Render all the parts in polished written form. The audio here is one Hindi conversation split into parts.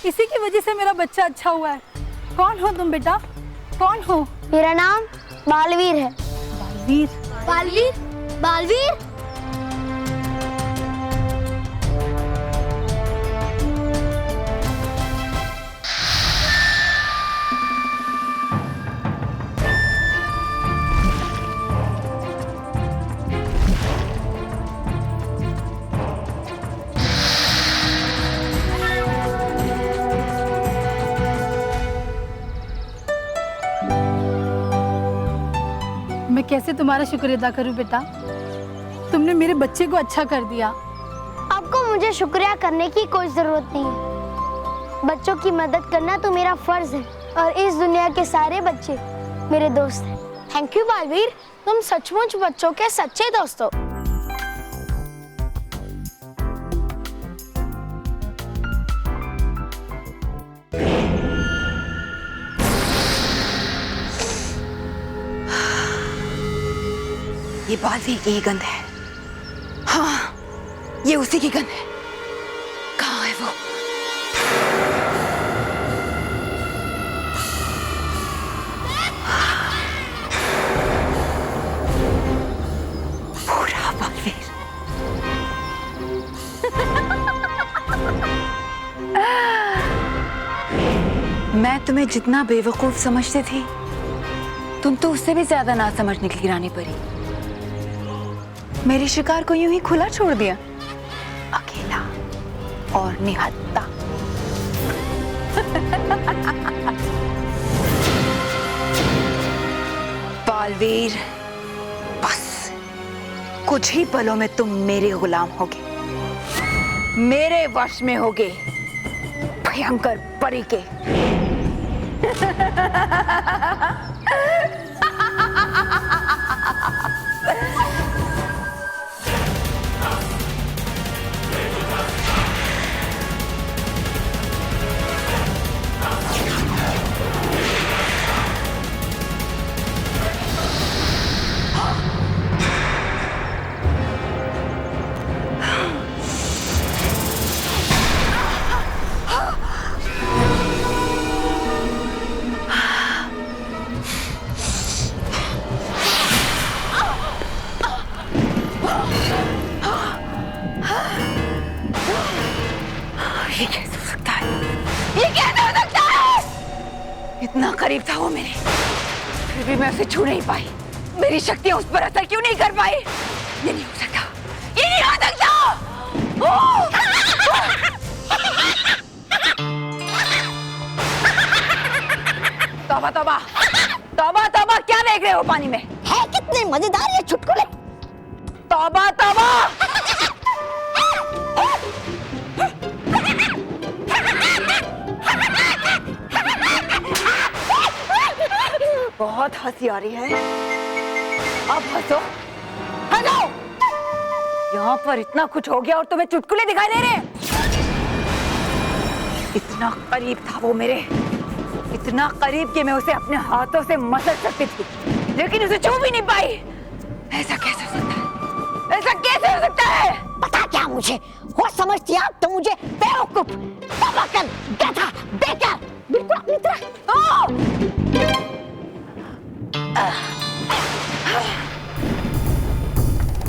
इसी की वजह से मेरा बच्चा अच्छा हुआ है। कौन हो तुम बेटा, कौन हो? मेरा नाम बालवीर है। बालवीर? बालवीर? बालवीर? मैं कैसे तुम्हारा शुक्र अदा करूं बेटा, तुमने मेरे बच्चे को अच्छा कर दिया। आपको मुझे शुक्रिया करने की कोई जरूरत नहीं है। बच्चों की मदद करना तो मेरा फर्ज है और इस दुनिया के सारे बच्चे मेरे दोस्त हैं। थैंक यू बालवीर, तुम सचमुच बच्चों के सच्चे दोस्त हो। ये बालवीर की ही गंध है। हाँ, ये उसी की गंध है। कहाँ है वो? पूरा बालवीर। मैं तुम्हें जितना बेवकूफ समझती थी, तुम तो उससे भी ज्यादा ना समझ निकली रानी परी। मेरे शिकार को यूं ही खुला छोड़ दिया, अकेला और निहत्ता। बालवीर, बस कुछ ही पलों में तुम मेरे गुलाम होगे, मेरे वश में होगे, भयंकर परी के। ये कैसे हो सकता है? ये कैसे हो सकता है? इतना करीब था वो मेरे, फिर भी मैं उसे छू नहीं पाई। मेरी शक्तियां उस पर असर क्यों नहीं कर पाई? ये नहीं हो सकता, ये नहीं हो सकता। तौबा तौबा, तौबा तौबा, क्या देख रहे हो पानी में? है कितने मजेदार ये चुटकुले। तौबा तौबा। बहुत हंसी आ रही है, अब हंसो, हंसो। यहाँ पर इतना कुछ हो गया और तुम्हें चुटकुले दिखाई दे रहे हैं। इतना करीब था वो मेरे, इतना करीब कि मैं उसे अपने हाथों से मसल सकती थी, लेकिन उसे छू भी नहीं पाई। ऐसा कैसे हो सकता है? ऐसा कैसे हो सकता है? पता क्या मुझे, वो समझती आप तो मुझे बेवकूफ, पागल, गधा, बेकार, बिल्कुल अपनी तरह।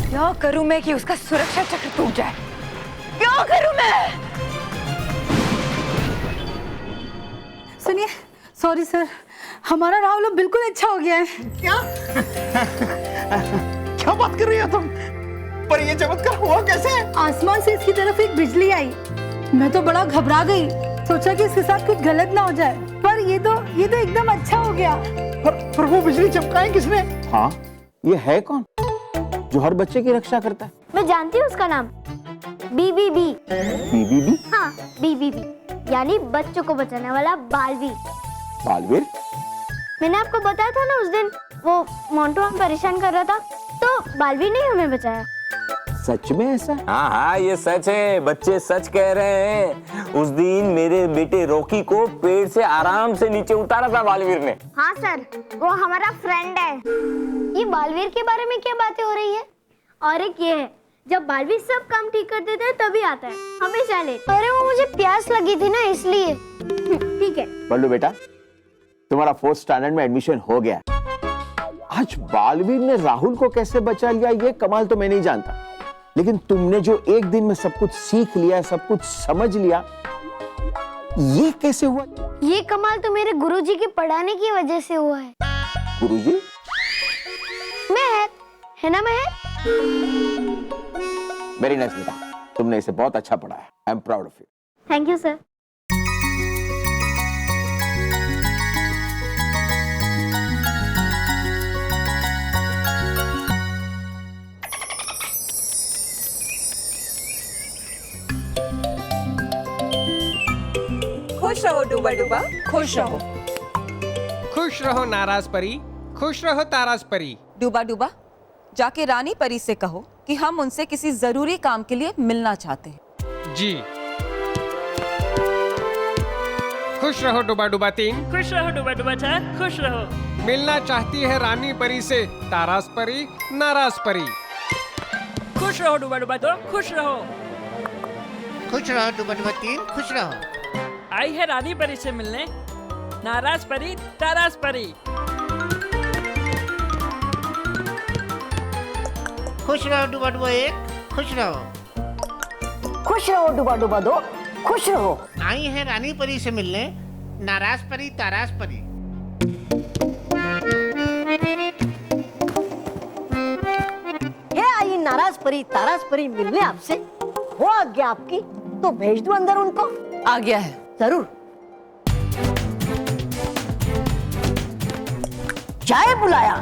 क्या करूं मैं कि उसका सुरक्षा चक्र टूट जाए? क्या करूं मैं? सुनिए, सॉरी सर, हमारा राहुल अब बिल्कुल अच्छा हो गया है। क्या? क्या बात कर रही हो तुम? पर ये चमत्कार हुआ कैसे? आसमान से इसकी तरफ एक बिजली आई, मैं तो बड़ा घबरा गई, सोचा कि इसके साथ कुछ गलत ना हो जाए, पर ये तो एकदम अच्छा हो गया। पर वो बिजली चमकाई किसने? हाँ, ये है कौन जो हर बच्चे की रक्षा करता है? मैं जानती हूँ उसका नाम, बीबीबी। बीबीबी? हाँ, बीबीबी, यानी बच्चों को बचाने वाला बालवीर। बालवीर? मैंने आपको बताया था ना उस दिन, वो मोंटू हमें परेशान कर रहा था, तो बालवीर ने हमें बचाया। सच में ऐसा? हाँ हाँ, ये सच है, बच्चे सच कह रहे हैं। उस दिन मेरे बेटे रॉकी को पेड़ से आराम से नीचे उतारा था बालवीर ने। हाँ सर, वो हमारा फ्रेंड है। ये बालवीर के बारे में क्या बातें हो रही है? और एक ये है जब बालवीर सब काम ठीक कर देता है तभी आता है, हमेशा लेट। अरे वो मुझे प्यास लगी थी ना इसलिए। ठीक है। बल्लू बेटा, तुम्हारा 4th स्टैंडर्ड में एडमिशन हो गया। आज बालवीर ने राहुल को कैसे बचा लिया ये कमाल तो मैं नहीं जानता, लेकिन तुमने जो एक दिन में सब कुछ सीख लिया, सब कुछ समझ लिया, ये कैसे हुआ? ये कमाल तो मेरे गुरुजी के पढ़ाने की वजह से हुआ है। गुरुजी? महक है ना महक? वेरी नाइस बेटा, तुमने इसे बहुत अच्छा पढ़ाया। I am proud of you. Thank you sir. खुश रहो डूबा डूबा, खुश रहो। खुश रहो नाराज परी, खुश रहो ताराज परी। डूबा डूबा, जाके रानी परी से कहो कि हम उनसे किसी जरूरी काम के लिए मिलना चाहते हैं। जी। खुश रहो डूबा डूबा 3। खुश रहो डूबा डूबा 4। खुश रहो। मिलना चाहती है रानी परी से ताराज परी, नाराज परी। खुश रहो डूबा डूबा 2। खुश रहो। खुश रहो डूबा डूबा 3। खुश रहो। आई है रानी परी से मिलने नाराज परी, ताराज परी। खुश रहो डूबा डूबा 1। खुश रहो। खुश रहो डूबा डूबा 2। खुश रहो। आई है रानी परी से मिलने नाराज परी, ताराज परी। हे आई नाराज परी ताराज परी मिलने आपसे, हो आज्ञा आपकी तो भेज दूं अंदर उनको। आ गया है। जरूर। चाय बुलाया।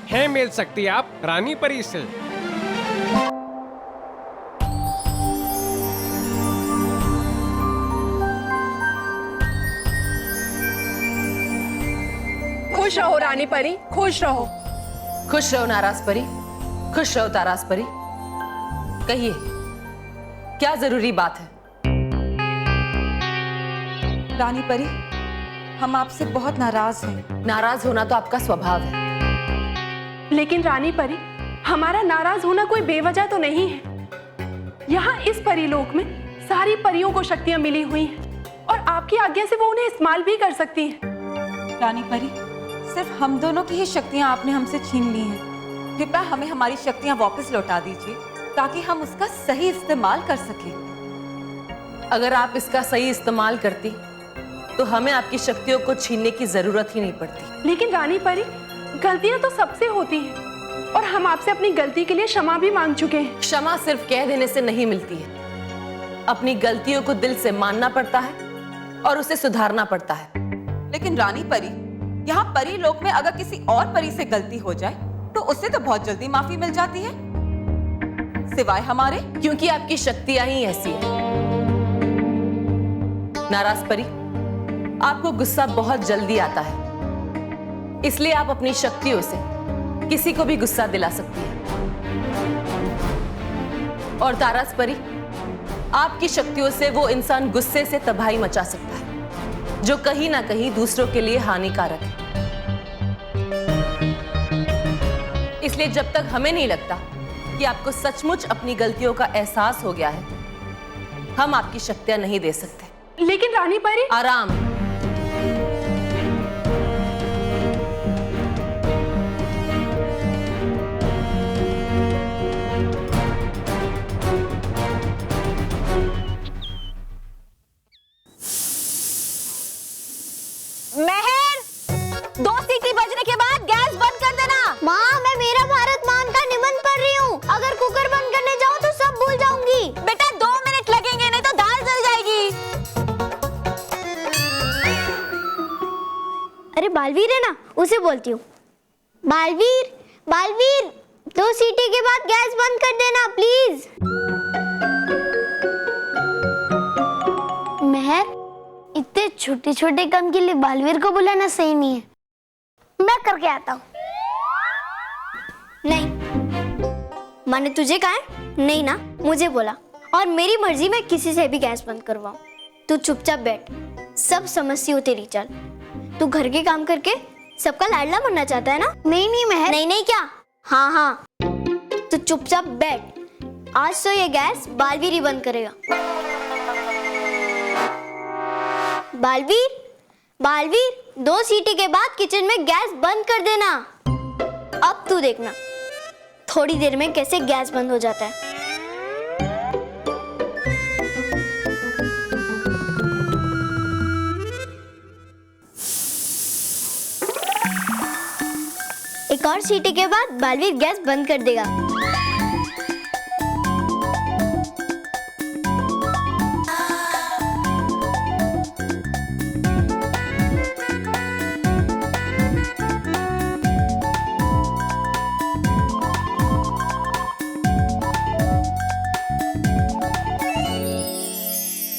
है मिल सकती आप रानी परी से। खुश रहो रानी परी, खुश रहो। खुश रहो नाराज परी, खुश रहो ताराज परी। कहिए क्या जरूरी बात है? रानी परी, हम आपसे बहुत नाराज हैं। नाराज होना तो आपका स्वभाव है। लेकिन रानी परी, हमारा नाराज होना कोई बेवजह तो नहीं है। यहाँ इस परीलोक में सारी परियों को शक्तियाँ मिली हुई हैं और आपकी आज्ञा से वो उन्हें इस्तेमाल भी कर सकती हैं। रानी परी, सिर्फ हम दोनों की ही शक्तियाँ आपने हमसे छीन ली हैं। कृपया हमें हमारी शक्तियाँ वापस लौटा दीजिए ताकि हम उसका सही इस्तेमाल कर सकें। अगर आप इसका सही इस्तेमाल करती तो हमें आपकी शक्तियों को छीनने की जरूरत ही नहीं पड़ती। लेकिन रानी परी, गलतियां तो सबसे होती हैं और हम आपसे अपनी गलती के लिए क्षमा भी मांग चुके हैं। क्षमा सिर्फ कह देने से नहीं मिलती है, अपनी गलतियों को दिल से मानना पड़ता है और उसे सुधारना पड़ता है। लेकिन रानी परी, यहाँ परी लोक में अगर किसी और परी से गलती हो जाए तो उससे तो बहुत जल्दी माफी मिल जाती है, सिवाय हमारे। क्योंकि आपकी शक्तियां ही ऐसी है। नाराज परी, आपको गुस्सा बहुत जल्दी आता है, इसलिए आप अपनी शक्तियों से किसी को भी गुस्सा दिला सकती हैं। और ताराज परी, आपकी शक्तियों से वो इंसान गुस्से से तबाही मचा सकता है जो कहीं ना कहीं दूसरों के लिए हानिकारक है। इसलिए जब तक हमें नहीं लगता कि आपको सचमुच अपनी गलतियों का एहसास हो गया है, हम आपकी शक्तियां नहीं दे सकते। लेकिन रानी परी, आराम। महर, 2 सीटी बजने के बाद गैस बंद कर देना। माँ, मैं मेरा भारत मान का निबंध पढ़ रही हूँ। अगर कुकर बंद करने जाऊँ तो सब भूल जाऊंगी। बेटा 2 मिनट लगेंगे, नहीं तो दाल जल जाएगी। अरे बालवीर है ना, उसे बोलती हूँ। बालवीर, बालवीर, 2 सीटी के बाद गैस बंद कर देना प्लीज। महर, इतने छोटे छोटे काम के लिए बालवीर को बुलाना सही नहीं है। मैं करके आता हूँ। नहीं, मैंने तुझे कहा है? नहीं ना, मुझे बोला। और मेरी मर्जी में किसी से भी गैस बंद करवाऊं। तू चुपचाप बैठ, सब समस्या हो तेरी। चल, तू घर के काम करके सबका लाडला बनना चाहता है ना? नहीं नहीं महर, नहीं नहीं क्या? हाँ हाँ, तो चुपचाप बैठ। आज तो ये गैस बालवीर ही बंद करेगा। बालवीर, बालवीर, 2 सीटी के बाद किचन में गैस बंद कर देना। अब तू देखना थोड़ी देर में कैसे गैस बंद हो जाता है। एक और सीटी के बाद बालवीर गैस बंद कर देगा।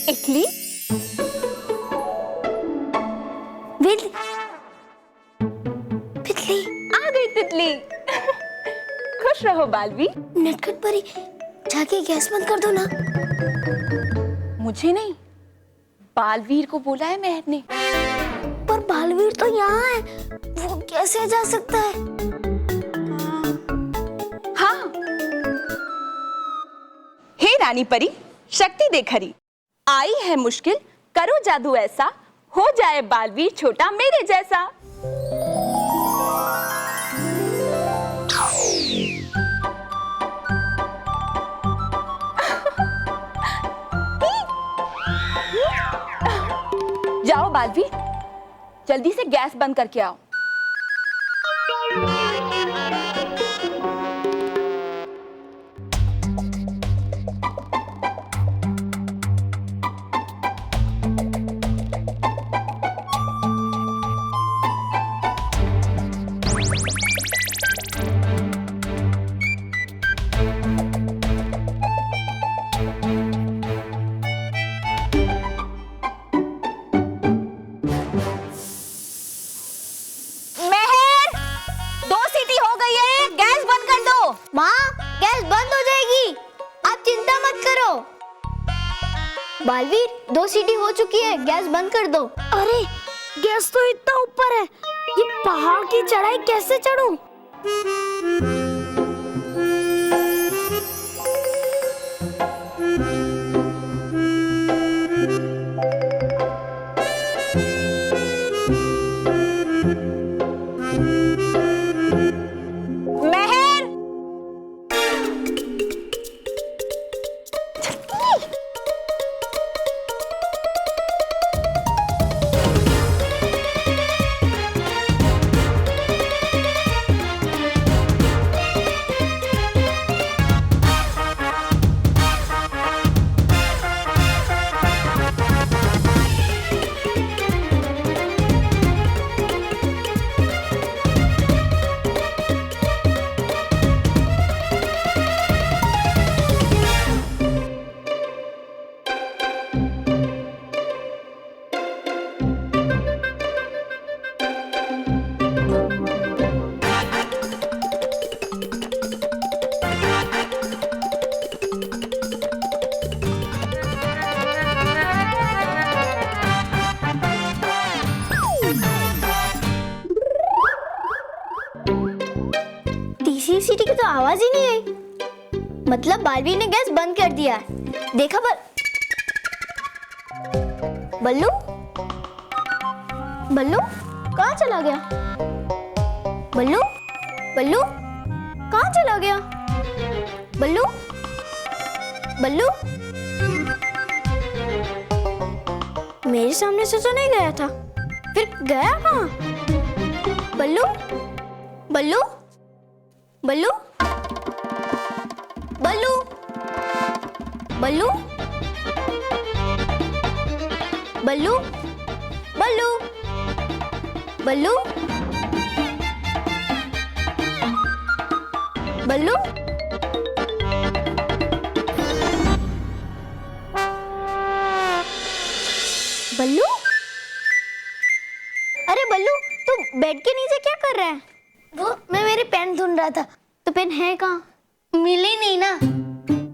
इडली तितली आ गई तितली। खुश रहो बालवीर। नटखट परी, जाके गैस बंद कर दो ना। मुझे नहीं, बालवीर को बोला है महर ने। पर बालवीर तो यहाँ है, वो कैसे जा सकता है? हाँ। हे रानी परी, शक्ति देखरी, आई है मुश्किल, करो जादू ऐसा, हो जाए बालवीर छोटा मेरे जैसा। जाओ बालवीर, जल्दी से गैस बंद करके आओ। बालवीर, 2 सीटी हो चुकी है, गैस बंद कर दो। अरे गैस तो इतना ऊपर है, ये पहाड़ की चढ़ाई कैसे चढ़ूं? सीटी की तो आवाज ही नहीं आई। मतलब बालवीर ने गैस बंद कर दिया है। देखा बल्लू, बल्लू कहाँ चला गया? बल्लू, बल्लू कहाँ चला गया? बल्लू, बल्लू मेरे सामने से तो नहीं गया था, फिर गया कहाँ? बल्लू, बल्लू, बल्लू, बल्लू, बल्लू, बल्लू, बल्लू, बल्लू, बल्लू, बल्लू, अरे बल्लू तू बेड के नीचे क्या कर रहा है? वो मैं मेरी पेन ढूंढ रहा था। तो पेन है कहाँ? मिली नहीं ना,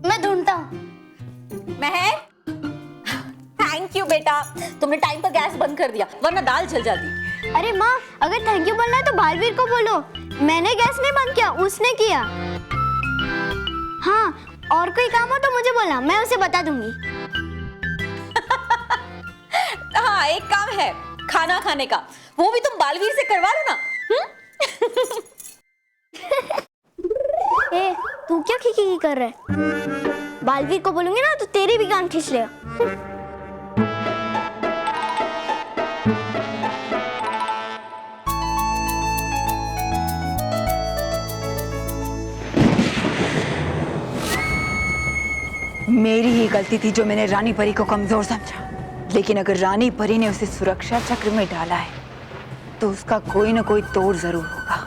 मैं ढूंढता हूँ। महर, थैंक यू बेटा, तुमने टाइम पर गैस बंद कर दिया, वरना दाल जल जाती। अरे माँ, अगर थैंक यू बोलना है तो बालवीर को बोलो। मैंने गैस नहीं बंद किया, उसने किया। हाँ, और कोई काम हो तो मुझे बोलना, मैं उसे बता दूंगी। हाँ, एक काम है खाना खाने का, वो भी तुम बालवीर से करवा लो ना। ए, तू क्या खिखी कर रहा है? बालवीर को बोलूंगी ना तो तेरी भी कान खींच लेगा। मेरी ही गलती थी जो मैंने रानी परी को कमजोर समझा। लेकिन अगर रानी परी ने उसे सुरक्षा चक्र में डाला है तो उसका कोई ना कोई तोड़ जरूर होगा।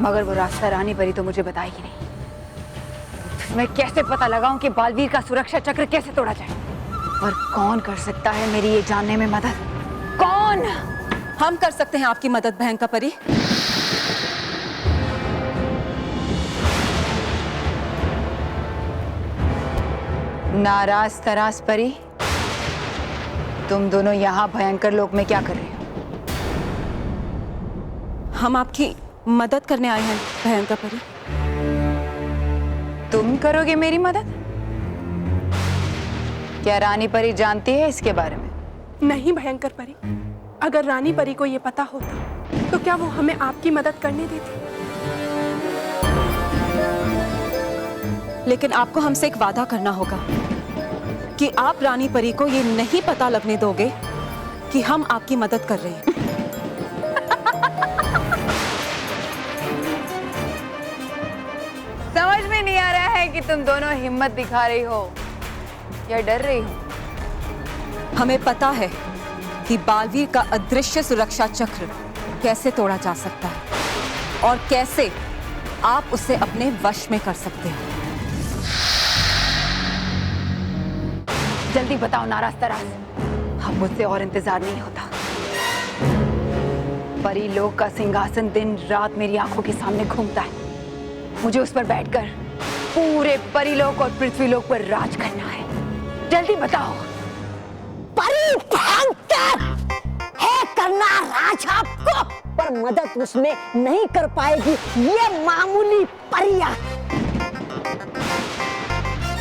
मगर वो रास्ता रानी परी तो मुझे बताएगी नहीं। मैं कैसे पता लगाऊं कि बालवीर का सुरक्षा चक्र कैसे तोड़ा जाए? और कौन कर सकता है मेरी ये जानने में मदद? कौन? हम कर सकते हैं आपकी मदद भयंकर परी। नाराज तराज परी, तुम दोनों यहाँ भयंकर लोक में क्या कर रहे हो? हम आपकी मदद करने आए हैं भयंकर परी। तुम करोगे मेरी मदद? क्या रानी परी जानती है इसके बारे में? नहीं भयंकर परी, अगर रानी परी को ये पता होता तो क्या वो हमें आपकी मदद करने देती? लेकिन आपको हमसे एक वादा करना होगा कि आप रानी परी को ये नहीं पता लगने दोगे कि हम आपकी मदद कर रहे हैं। समझ में नहीं आ रहा है कि तुम दोनों हिम्मत दिखा रही हो या डर रही हो। हमें पता है कि बालवीर का अदृश्य सुरक्षा चक्र कैसे तोड़ा जा सकता है और कैसे आप उसे अपने वश में कर सकते हो। जल्दी बताओ नाराज तराज, अब मुझसे और इंतजार नहीं होता। परी लोक का सिंहासन दिन रात मेरी आंखों के सामने घूमता है। मुझे उस पर बैठकर पूरे परीलोक और पृथ्वीलोक पर राज करना है। जल्दी बताओ। परी भयंकर है करना राज आपको, पर मदद उसमें नहीं कर पाएगी ये मामूली परिया।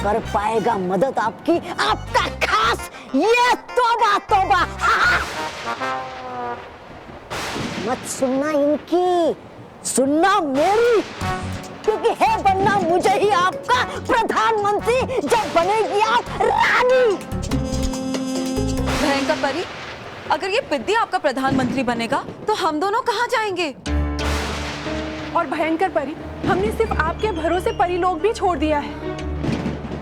कर पाएगा मदद आपकी आपका खास ये तोबा तोबा। मत सुनना इनकी, सुनना मेरी, क्योंकि है बनना मुझे ही आपका प्रधानमंत्री जब बनेगी आप रानी। भयंकर परी, अगर ये पिद्दी आपका प्रधानमंत्री बनेगा तो हम दोनों कहाँ जाएंगे? और भयंकर परी, हमने सिर्फ आपके भरोसे परी लोग भी छोड़ दिया है।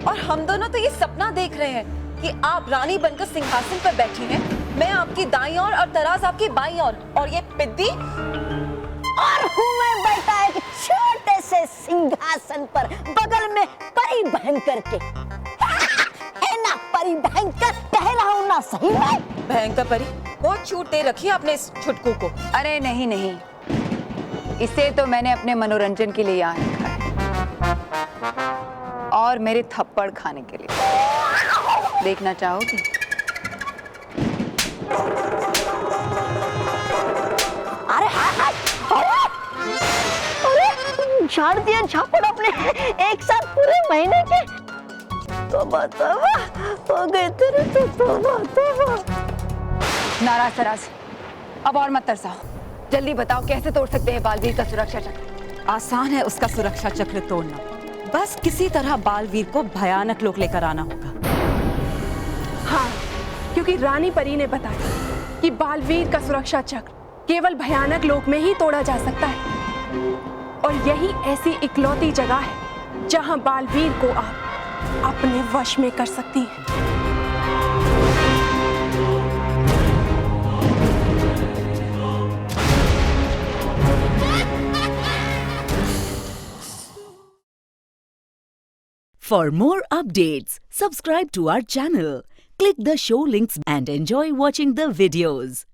और हम दोनों तो ये सपना देख रहे हैं कि आप रानी बनकर सिंहासन पर बैठी हैं, मैं आपकी दाईं ओर और तराज आपकी बाईं ओर, और ये पिद्दी और हूँ मैं बैठा एक छोटे से सिंहासन पर बगल में परी भयंकर के। है ना परी भयंकर, कह रहा हूँ ना सही में? भयंकर परी, वो छूट दे रखी है अपने इस छुटकू को। अरे नहीं नहीं, इसे तो मैंने अपने मनोरंजन के लिए यहाँ रखा है और मेरे थप्पड़ खाने के लिए। देखना चाहोगी? अरे अरे झाड़ दिया झापड़ अपने एक साथ पूरे महीने के। तौबा हो गए तेरे तो तौबा। नाराज तराज, अब और मत तरसाओ। जल्दी बताओ कैसे तोड़ सकते हैं बालवीर का सुरक्षा चक्र? आसान है उसका सुरक्षा चक्र तोड़ना, बस किसी तरह बालवीर को भयानक लोक लेकर आना होगा। हाँ, क्योंकि रानी परी ने बताया कि बालवीर का सुरक्षा चक्र केवल भयानक लोक में ही तोड़ा जा सकता है, और यही ऐसी इकलौती जगह है जहां बालवीर को आप अपने वश में कर सकती हैं। For more updates, subscribe to our channel, click the show links and enjoy watching the videos.